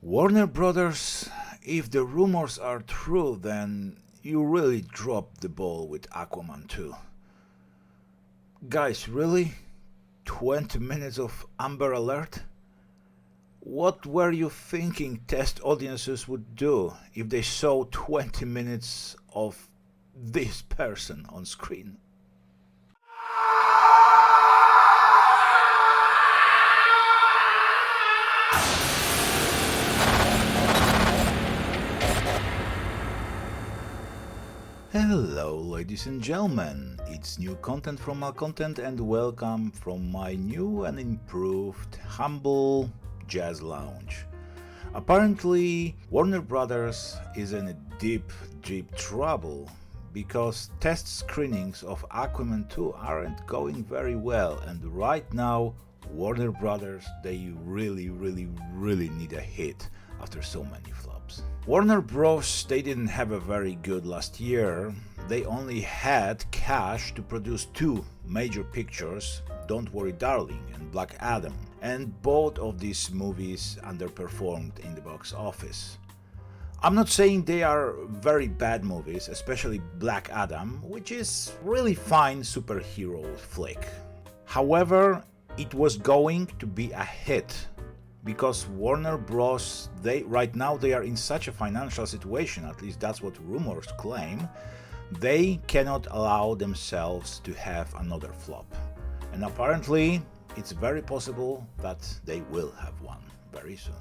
Warner Brothers, if the rumors are true, then you really dropped the ball with Aquaman 2. Guys, really? 20 minutes of Amber Alert? What were you thinking test audiences would do if they saw 20 minutes of this person on screen? Hello ladies and gentlemen, it's new content from Malcontent and welcome from my new and improved humble jazz lounge. Apparently Warner Brothers is in a deep trouble because test screenings of Aquaman 2 aren't going very well, and right now Warner Brothers, they really need a hit after so many flops. Warner Bros, they didn't have a very good last year. They only had cash to produce two major pictures, Don't Worry Darling and Black Adam, and both of these movies underperformed in the box office. I'm not saying they are very bad movies, especially Black Adam, which is really fine superhero flick. However, it was going to be a hit because Warner Bros, right now they are in such a financial situation, at least that's what rumors claim, they cannot allow themselves to have another flop. And apparently it's very possible that they will have one very soon.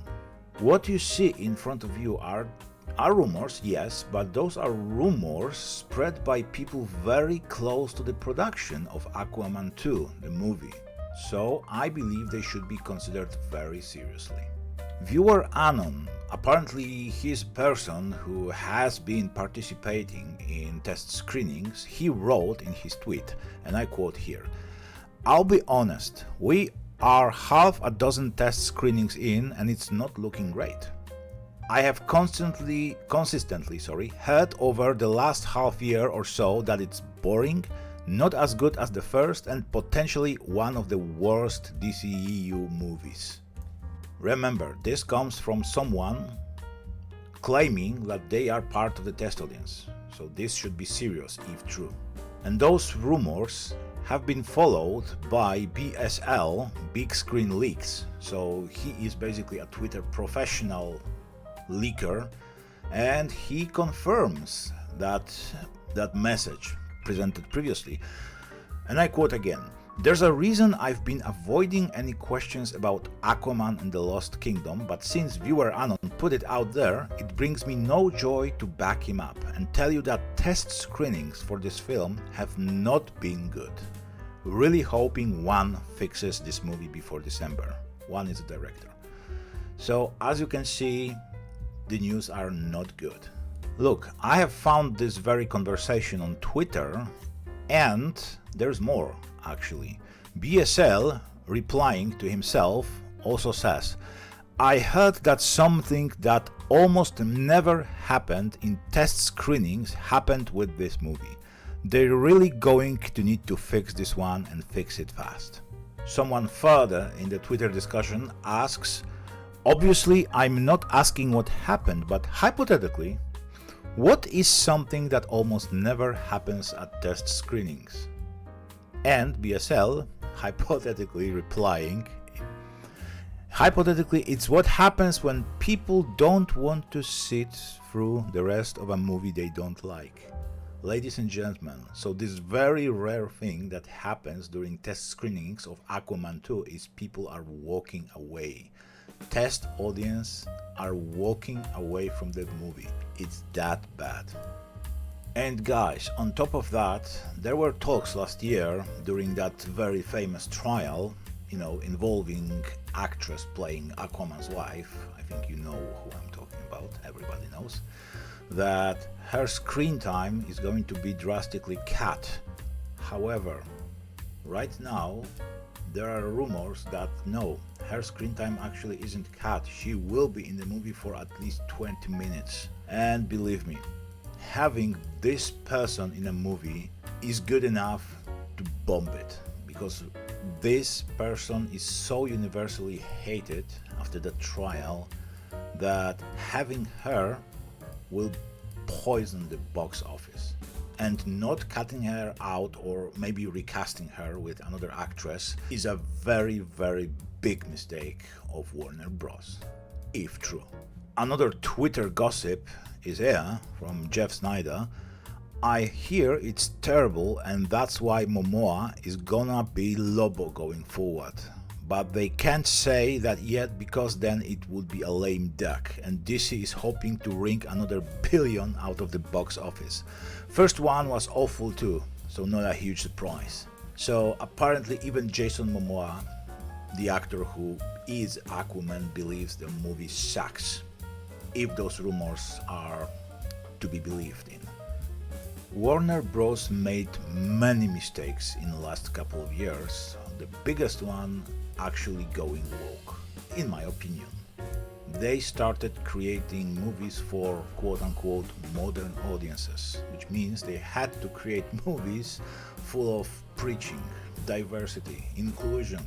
What you see in front of you are rumors, yes, but those are rumors spread by people very close to the production of Aquaman 2, the movie. So I believe they should be considered very seriously. Viewer Anon, apparently he's a person who has been participating in test screenings. He wrote in his tweet, and I quote here, "I'll be honest, we are half a dozen test screenings in and it's not looking great. I have consistently heard over the last half year or so that it's boring, not as good as the first, and potentially one of the worst DCEU movies." Remember, this comes from someone claiming that they are part of the test audience, so this should be serious if true. And those rumors have been followed by BSL, Big Screen Leaks, so he is basically a Twitter professional leaker, and he confirms that message presented previously. And I quote again, "There's a reason I've been avoiding any questions about Aquaman and the Lost Kingdom, but since viewer Anon put it out there, it brings me no joy to back him up and tell you that test screenings for this film have not been good. Really hoping one fixes this movie before December." One is the director. So as you can see, the news are not good. Look, I have found this very conversation on Twitter, and there's more actually. BSL, replying to himself, also says, "I heard that something that almost never happened in test screenings happened with this movie. They're really going to need to fix this one and fix it fast." Someone further in the Twitter discussion asks, "Obviously I'm not asking what happened, but hypothetically, what is something that almost never happens at test screenings?" And BSL hypothetically replying, "Hypothetically, it's what happens when people don't want to sit through the rest of a movie they don't like." Ladies and gentlemen, so this very rare thing that happens during test screenings of Aquaman 2 is people are walking away. Test audience are walking away from the movie. It's that bad. And guys, on top of that, there were talks last year during that very famous trial, involving actress playing Aquaman's wife. I think you know who I'm talking about, everybody knows, that her screen time is going to be drastically cut. However, right now there are rumors that no, her screen time actually isn't cut. She will be in the movie for at least 20 minutes. And believe me, having this person in a movie is good enough to bomb it, because this person is so universally hated after the trial that having her will poison the box office, and not cutting her out or maybe recasting her with another actress is a very, very big mistake of Warner Bros. If true. Another Twitter gossip is here from Jeff Snyder. I hear it's terrible and that's why Momoa is gonna be Lobo going forward. But they can't say that yet because then it would be a lame duck, and DC is hoping to wring another billion out of the box office. First one was awful too, so not a huge surprise. So apparently even Jason Momoa, the actor who is Aquaman, believes the movie sucks, if those rumors are to be believed in. Warner Bros. Made many mistakes in the last couple of years, the biggest one actually going woke, in my opinion. They started creating movies for quote-unquote modern audiences, which means they had to create movies full of preaching, diversity, inclusion,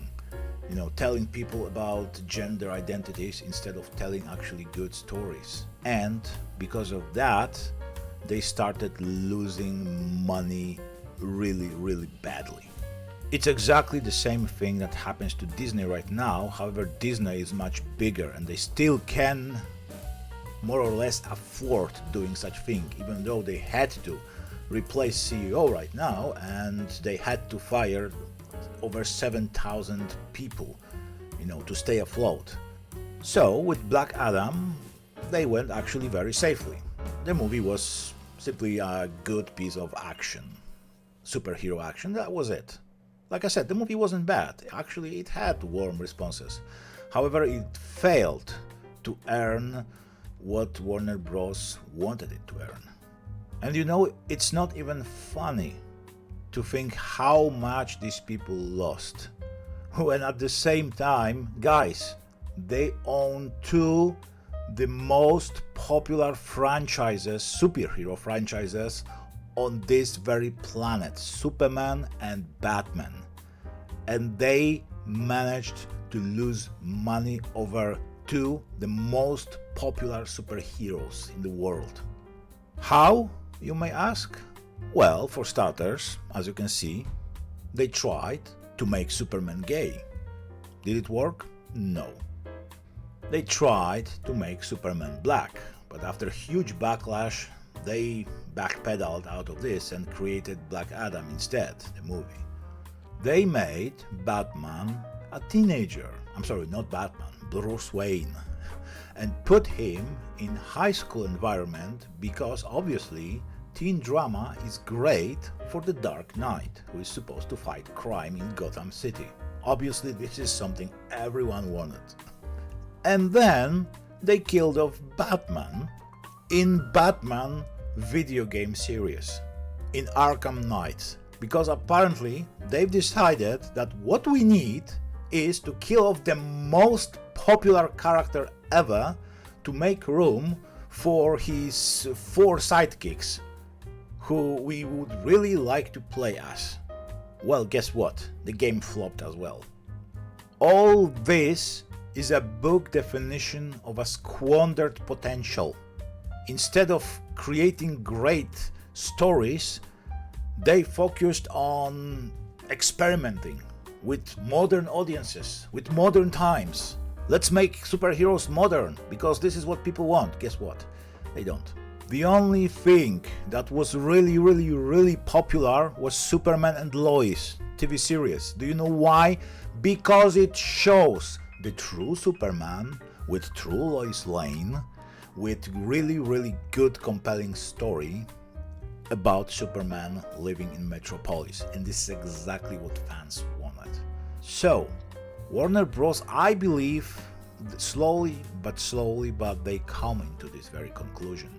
telling people about gender identities instead of telling actually good stories. And because of that, they started losing money really, really badly. It's exactly the same thing that happens to Disney right now. However, Disney is much bigger and they still can more or less afford doing such thing, even though they had to replace CEO right now and they had to fire over 7,000 people, to stay afloat. So with Black Adam, they went actually very safely. The movie was simply a good piece of action, superhero action, that was it. Like I said, the movie wasn't bad, actually it had warm responses. However, it failed to earn what Warner Bros. Wanted it to earn. And it's not even funny to think how much these people lost. When at the same time, guys, they own two the most popular franchises, superhero franchises on this very planet, Superman and Batman. And they managed to lose money over two the most popular superheroes in the world. How, you may ask? Well, for starters, as you can see, they tried to make Superman gay. Did it work? No. They tried to make Superman black, but after huge backlash, they backpedaled out of this and created Black Adam instead, the movie. They made Batman a teenager. I'm sorry, not Batman, Bruce Wayne. And put him in high school environment because obviously teen drama is great for the Dark Knight, who is supposed to fight crime in Gotham City. Obviously this is something everyone wanted. And then they killed off Batman in Batman video game series, in Arkham Knight, because apparently they've decided that what we need is to kill off the most popular character ever to make room for his 4 sidekicks who we would really like to play as. Well, guess what? The game flopped as well. All this is a book definition of a squandered potential. Instead of creating great stories, they focused on experimenting with modern audiences, with modern times. Let's make superheroes modern because this is what people want. Guess what? They don't. The only thing that was really popular was Superman and Lois TV series. Do you know why? Because it shows the true Superman with true Lois Lane, with really good compelling story about Superman living in Metropolis, and this is exactly what fans wanted. So Warner Bros., I believe, slowly but they come into this very conclusion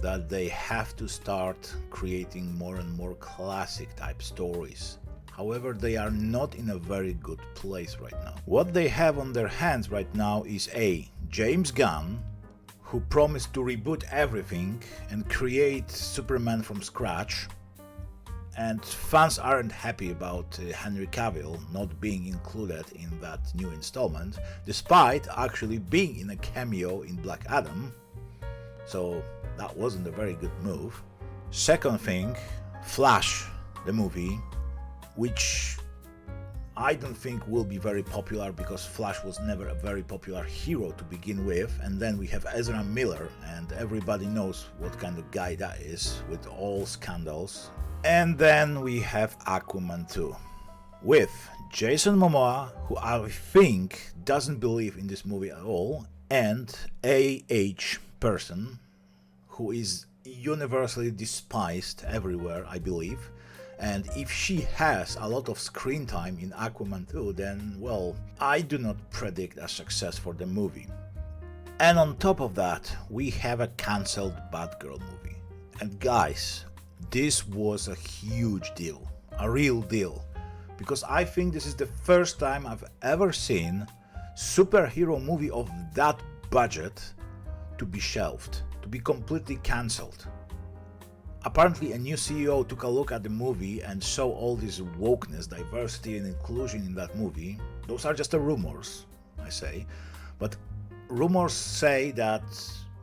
that they have to start creating more and more classic type stories. However, they are not in a very good place right now. What they have on their hands right now is James Gunn, who promised to reboot everything and create Superman from scratch, and fans aren't happy about Henry Cavill not being included in that new installment, despite actually being in a cameo in Black Adam, so that wasn't a very good move. Second thing, Flash, the movie, which I don't think will be very popular because Flash was never a very popular hero to begin with, and then we have Ezra Miller, and everybody knows what kind of guy that is with all scandals. And then we have Aquaman 2 with Jason Momoa, who I think doesn't believe in this movie at all, and A.H. person who is universally despised everywhere, I believe. And if she has a lot of screen time in Aquaman 2, then, well, I do not predict a success for the movie. And on top of that, we have a cancelled Batgirl movie. And guys, this was a huge deal, a real deal, because I think this is the first time I've ever seen superhero movie of that budget to be shelved, to be completely cancelled. Apparently a new CEO took a look at the movie and saw all this wokeness, diversity and inclusion in that movie. Those are just the rumors, I say, but rumors say that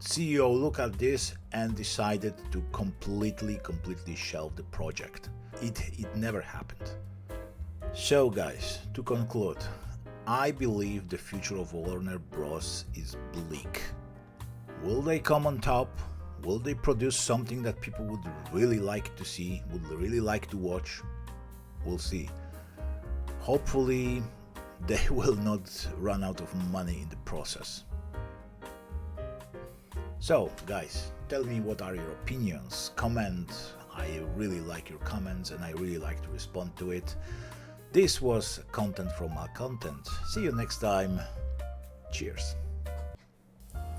CEO looked at this and decided to completely shelve the project. It never happened. So guys, to conclude, I believe the future of Warner Bros. Is bleak. Will they come on top? Will they produce something that people would really like to see, would really like to watch? We'll see. Hopefully they will not run out of money in the process. So guys, tell me what are your opinions, comment. I really like your comments and I really like to respond to it. This was content from our content. See you next time. Cheers.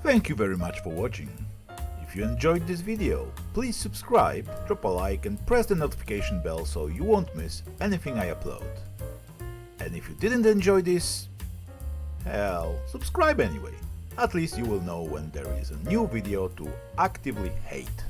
Thank you very much for watching. If you enjoyed this video, please subscribe, drop a like and press the notification bell so you won't miss anything I upload. And if you didn't enjoy this, hell, subscribe anyway. At least you will know when there is a new video to actively hate.